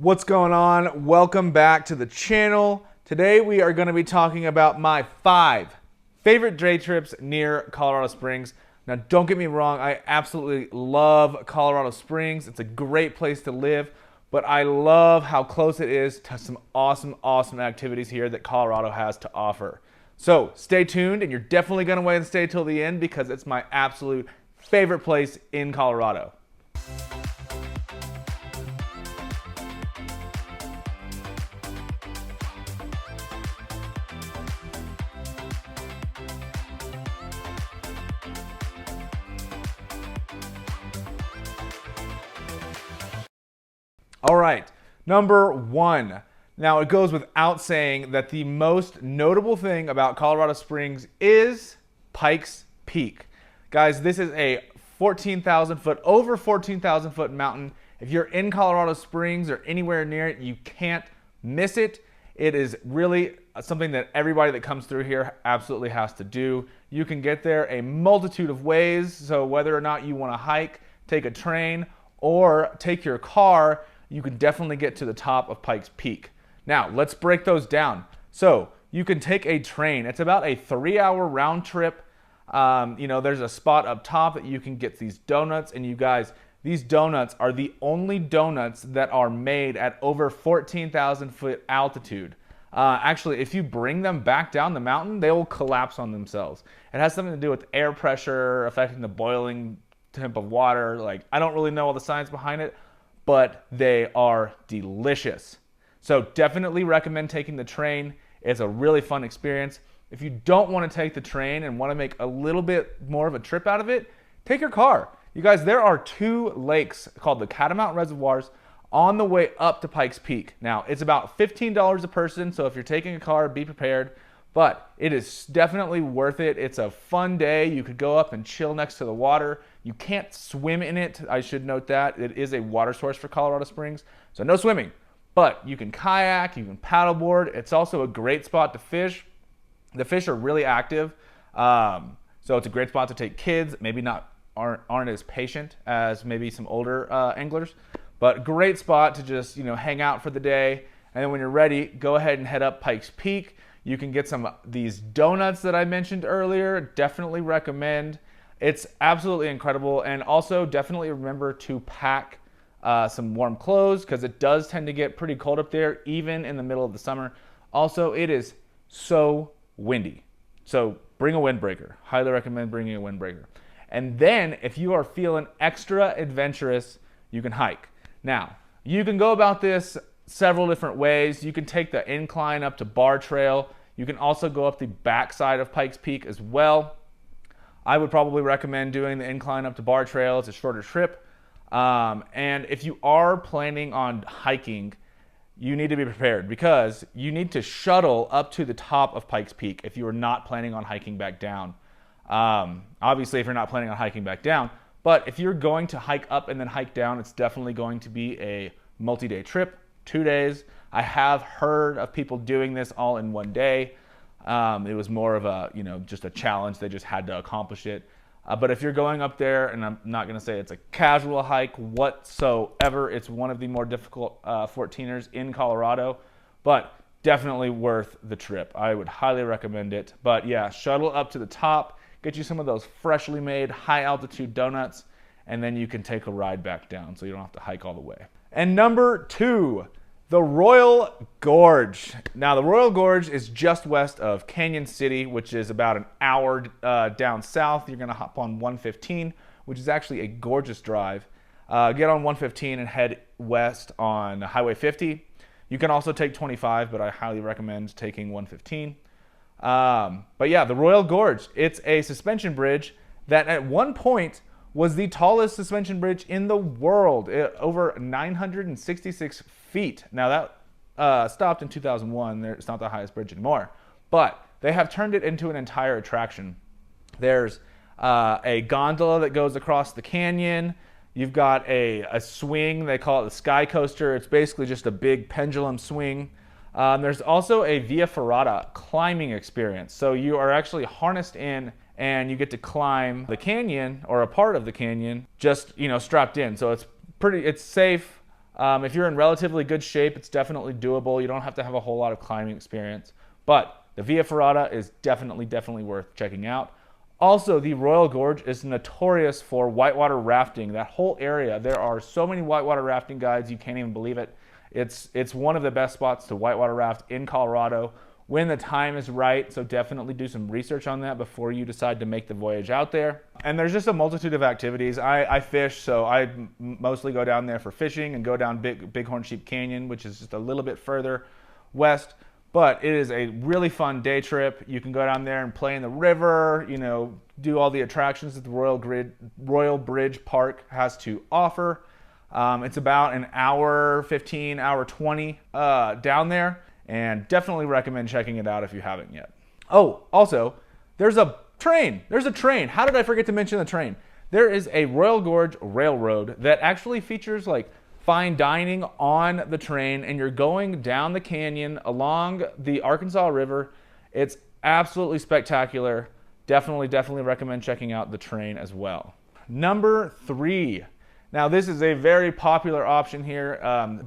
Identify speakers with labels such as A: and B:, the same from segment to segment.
A: What's going on? Welcome back to the channel. Today we are going to be talking about my 5 favorite day trips near Colorado Springs. Now don't get me wrong, I absolutely love Colorado Springs. It's a great place to live, but I love how close it is to some awesome activities here that Colorado has to offer. So stay tuned, and you're definitely going to want to stay till the end because it's my absolute favorite place in Colorado. All right, number 1. Now, it goes without saying that the most notable thing about Colorado Springs is Pikes Peak. Guys, this is a 14,000 foot, over 14,000 foot mountain. If you're in Colorado Springs or anywhere near it, you can't miss it. It is really something that everybody that comes through here absolutely has to do. You can get there a multitude of ways. So whether or not you want to hike, take a train, or take your car, you can definitely get to the top of Pikes Peak. Now, let's break those down. So you can take a train. It's about a 3-hour round trip. There's a spot up top that you can get these donuts, and you guys, these donuts are the only donuts that are made at over 14,000 foot altitude. Actually, if you bring them back down the mountain, they will collapse on themselves. It has something to do with air pressure affecting the boiling temp of water. Like, I don't really know all the science behind it, but they are delicious. So definitely recommend taking the train. It's a really fun experience. If you don't want to take the train and want to make a little bit more of a trip out of it, take your car. You guys, there are 2 lakes called the Catamount Reservoirs on the way up to Pikes Peak. Now, it's about $15 a person, so if you're taking a car, be prepared. But it is definitely worth it. It's a fun day. You could go up and chill next to the water. You can't swim in it. I should note that. It is a water source for Colorado Springs, so no swimming. But you can kayak, you can paddleboard. It's also a great spot to fish. The fish are really active, so it's a great spot to take kids. Maybe aren't as patient as maybe some older anglers, but great spot to just hang out for the day. And then when you're ready, go ahead and head up Pikes Peak. You can get some of these donuts that I mentioned earlier. Definitely recommend. It's absolutely incredible. And also definitely remember to pack some warm clothes because it does tend to get pretty cold up there, even in the middle of the summer. Also, it is so windy. So bring a windbreaker. Highly recommend bringing a windbreaker. And then if you are feeling extra adventurous, you can hike. Now, you can go about this several different ways. You can take the incline up to Bar Trail. You can also go up the backside of Pikes Peak as well. I would probably recommend doing the incline up to Bar Trail. It's a shorter trip. And if you are planning on hiking, you need to be prepared because you need to shuttle up to the top of Pikes Peak if you are not planning on hiking back down. Obviously, if you're not planning on hiking back down, but if you're going to hike up and then hike down, it's definitely going to be a multi-day trip. 2 days. I have heard of people doing this all in one day. It was more of a, just a challenge. They just had to accomplish it. But if you're going up there, and I'm not going to say it's a casual hike whatsoever, it's one of the more difficult 14ers in Colorado, but definitely worth the trip. I would highly recommend it. But yeah, shuttle up to the top, get you some of those freshly made high altitude donuts, and then you can take a ride back down so you don't have to hike all the way. And number 2, the Royal Gorge. Now, the Royal Gorge is just west of Canyon City, which is about an hour down south. You're going to hop on 115, which is actually a gorgeous drive. Get on 115 and head west on Highway 50. You can also take 25, but I highly recommend taking 115. But yeah, the Royal Gorge, it's a suspension bridge that at one point was the tallest suspension bridge in the world, over 966 feet. Now that stopped in 2001. It's not the highest bridge anymore, but they have turned it into an entire attraction. There's a gondola that goes across the canyon. You've got a swing. They call it the Sky Coaster. It's basically just a big pendulum swing. There's also a Via Ferrata climbing experience. So you are actually harnessed in and you get to climb the canyon or a part of the canyon just, strapped in. So it's safe. If you're in relatively good shape, it's definitely doable. You don't have to have a whole lot of climbing experience. But the Via Ferrata is definitely worth checking out. Also, the Royal Gorge is notorious for whitewater rafting. That whole area, there are so many whitewater rafting guides, you can't even believe it. It's one of the best spots to whitewater raft in Colorado when the time is right, so definitely do some research on that before you decide to make the voyage out there. And there's just a multitude of activities. I fish, so I mostly go down there for fishing and go down Bighorn Sheep Canyon, which is just a little bit further west. But it is a really fun day trip. You can go down there and play in the river, you know, do all the attractions that the Royal Bridge Park has to offer. It's about an hour 15, hour 20 down there, and definitely recommend checking it out if you haven't yet. Oh, also, there's a train. There's a train. How did I forget to mention the train? There is a Royal Gorge Railroad that actually features like fine dining on the train, and you're going down the canyon along the Arkansas River. It's absolutely spectacular. Definitely recommend checking out the train as well. Number 3. Now, this is a very popular option here,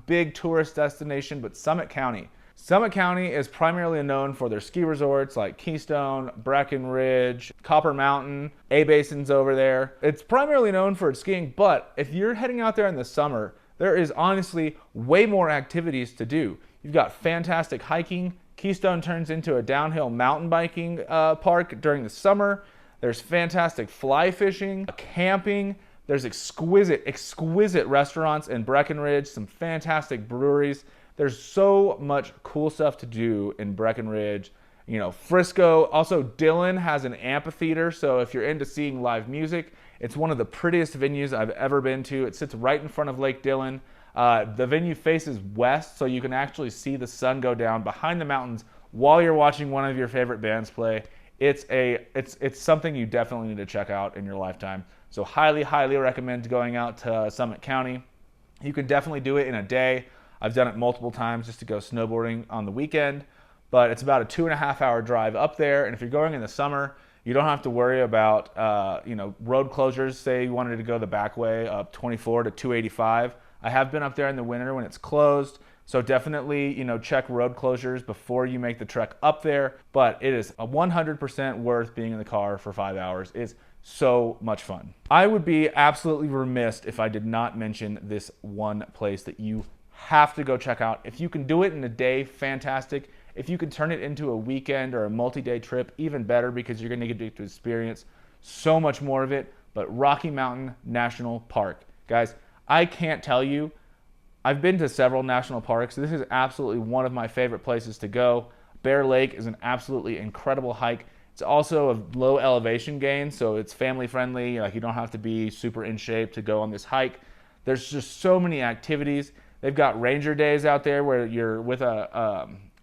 A: big tourist destination, but Summit County. Summit County is primarily known for their ski resorts like Keystone, Breckenridge, Copper Mountain, A-Basin's over there. It's primarily known for its skiing, but if you're heading out there in the summer, there is honestly way more activities to do. You've got fantastic hiking. Keystone turns into a downhill mountain biking park during the summer. There's fantastic fly fishing, camping. There's exquisite restaurants in Breckenridge, some fantastic breweries. There's so much cool stuff to do in Breckenridge. You know, Frisco. Also, Dillon has an amphitheater, so if you're into seeing live music, it's one of the prettiest venues I've ever been to. It sits right in front of Lake Dillon. The venue faces west, so you can actually see the sun go down behind the mountains while you're watching one of your favorite bands play. It's something you definitely need to check out in your lifetime. So highly recommend going out to Summit County. You can definitely do it in a day. I've done it multiple times just to go snowboarding on the weekend, but it's about a 2.5-hour drive up there. And if you're going in the summer, you don't have to worry about road closures. Say you wanted to go the back way up 24 to 285. I have been up there in the winter when it's closed, so definitely check road closures before you make the trek up there. But it is 100% worth being in the car for 5 hours. It's so much fun. I would be absolutely remiss if I did not mention this one place that you have to go check out. If you can do it in a day, fantastic. If you can turn it into a weekend or a multi-day trip, even better, because you're going to get to experience so much more of it. But Rocky Mountain National Park. Guys, I can't tell you. I've been to several national parks. This is absolutely one of my favorite places to go. Bear Lake is an absolutely incredible hike. It's also a low elevation gain, so it's family friendly. Like, you don't have to be super in shape to go on this hike. There's just so many activities. They've got ranger days out there where you're with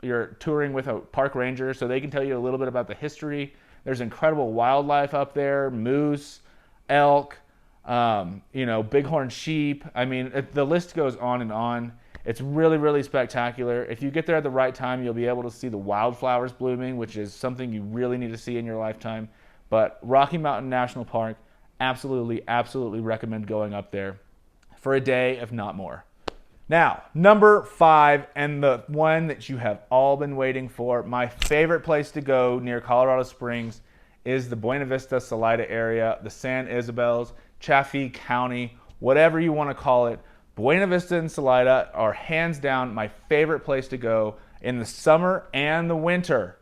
A: you're touring with a park ranger, so they can tell you a little bit about the history. There's incredible wildlife up there: moose, elk, bighorn sheep. I mean, the list goes on and on. It's really spectacular. If you get there at the right time, you'll be able to see the wildflowers blooming, which is something you really need to see in your lifetime. But Rocky Mountain National Park, absolutely recommend going up there for a day, if not more. Now, number 5, and the one that you have all been waiting for, my favorite place to go near Colorado Springs is the Buena Vista Salida area, the San Isabels, Chaffee County, whatever you want to call it. Buena Vista and Salida are hands down my favorite place to go in the summer and the winter.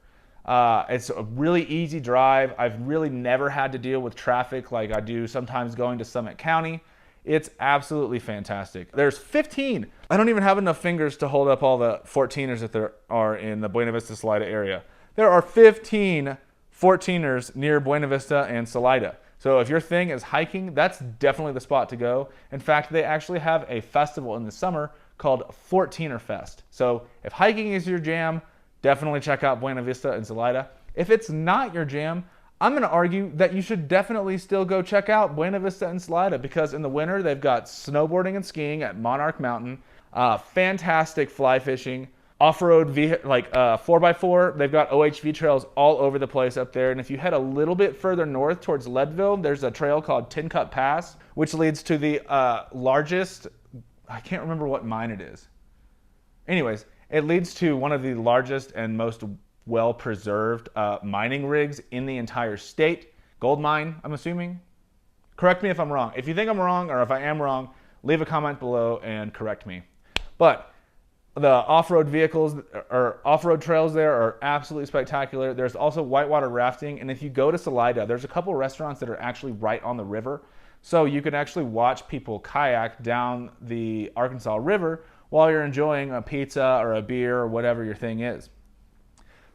A: It's a really easy drive. I've really never had to deal with traffic like I do sometimes going to Summit County. It's absolutely fantastic. There's 15. I don't even have enough fingers to hold up all the 14ers that there are in the Buena Vista Salida area. There are 15 14ers near Buena Vista and Salida. So if your thing is hiking, that's definitely the spot to go. In fact, they actually have a festival in the summer called 14er Fest. So if hiking is your jam, definitely check out Buena Vista and Salida. If it's not your jam, I'm going to argue that you should definitely still go check out Buena Vista and Salida, because in the winter they've got snowboarding and skiing at Monarch Mountain, fantastic fly fishing, off-road 4x4. They've got OHV trails all over the place up there. And if you head a little bit further north towards Leadville, there's a trail called Tin Cup Pass, which leads to the largest I can't remember what mine it is. Anyways, it leads to one of the largest and most well-preserved mining rigs in the entire state. Gold mine, I'm assuming. Correct me if I'm wrong. If you think I'm wrong, or if I am wrong, leave a comment below and correct me. But the off-road vehicles or off-road trails there are absolutely spectacular. There's also whitewater rafting, and if you go to Salida, there's a couple restaurants that are actually right on the river. So you can actually watch people kayak down the Arkansas River while you're enjoying a pizza or a beer or whatever your thing is.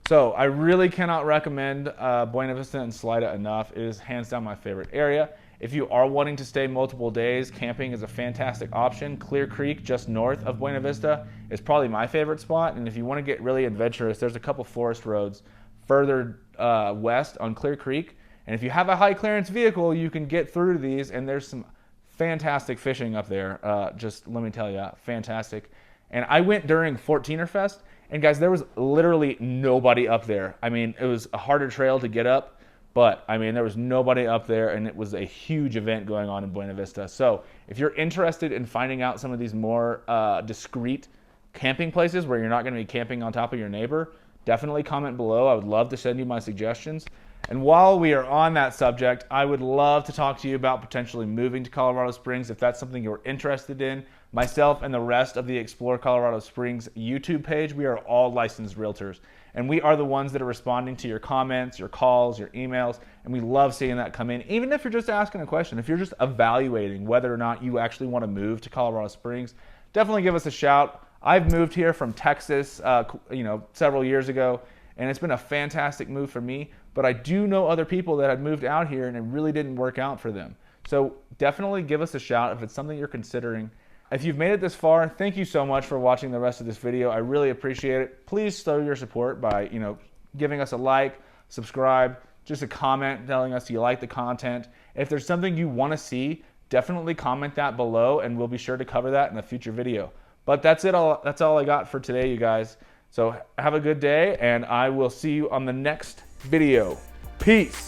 A: So I really cannot recommend Buena Vista and Salida enough. It is hands down my favorite area. If you are wanting to stay multiple days, camping is a fantastic option. Clear Creek, just north of Buena Vista, is probably my favorite spot. And if you want to get really adventurous, there's a couple forest roads further west on Clear Creek. And if you have a high clearance vehicle, you can get through these, and there's some fantastic fishing up there. Just let me tell you, fantastic. And I went during 14er Fest, and guys, there was literally nobody up there. I mean, it was a harder trail to get up, but I mean, there was nobody up there, and it was a huge event going on in Buena Vista. So if you're interested in finding out some of these more discreet camping places where you're not going to be camping on top of your neighbor, definitely comment below. I would love to send you my suggestions. And while we are on that subject, I would love to talk to you about potentially moving to Colorado Springs if that's something you're interested in. Myself and the rest of the Explore Colorado Springs YouTube page, we are all licensed realtors. And we are the ones that are responding to your comments, your calls, your emails, and we love seeing that come in. Even if you're just asking a question, if you're just evaluating whether or not you actually want to move to Colorado Springs, definitely give us a shout. I've moved here from Texas, several years ago, and it's been a fantastic move for me. But I do know other people that had moved out here and it really didn't work out for them. So definitely give us a shout if it's something you're considering. If you've made it this far, thank you so much for watching the rest of this video. I really appreciate it. Please show your support by, giving us a like, subscribe, just a comment telling us you like the content. If there's something you want to see, definitely comment that below and we'll be sure to cover that in a future video. But that's it. That's all I got for today, you guys. So have a good day, and I will see you on the next video. Peace.